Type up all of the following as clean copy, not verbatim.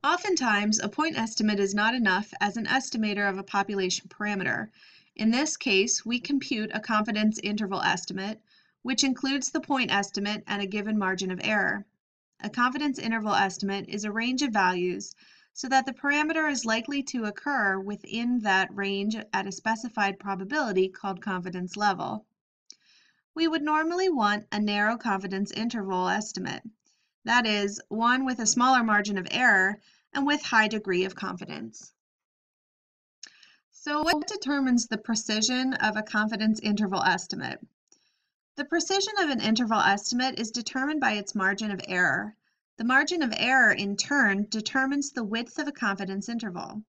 Oftentimes, a point estimate is not enough as an estimator of a population parameter. In this case, we compute a confidence interval estimate, which includes the point estimate and a given margin of error. A confidence interval estimate is a range of values so that the parameter is likely to occur within that range at a specified probability called confidence level. We would normally want a narrow confidence interval estimate, that is, one with a smaller margin of error and with high degree of confidence. So what determines the precision of a confidence interval estimate? The precision of an interval estimate is determined by its margin of error. The margin of error, in turn, determines the width of a confidence interval.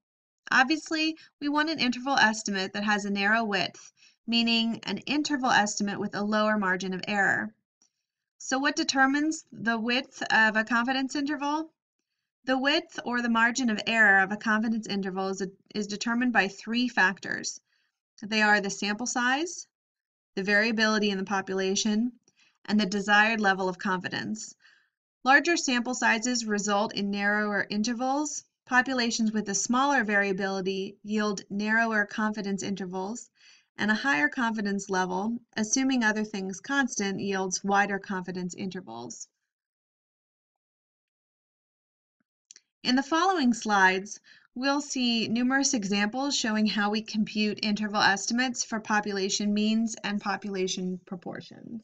Obviously, we want an interval estimate that has a narrow width, meaning an interval estimate with a lower margin of error. So what determines the width of a confidence interval? The width or the margin of error of a confidence interval is determined by three factors. They are the sample size, the variability in the population, and the desired level of confidence. Larger sample sizes result in narrower intervals. Populations with a smaller variability yield narrower confidence intervals, and a higher confidence level, assuming other things constant, yields wider confidence intervals. In the following slides, we'll see numerous examples showing how we compute interval estimates for population means and population proportions.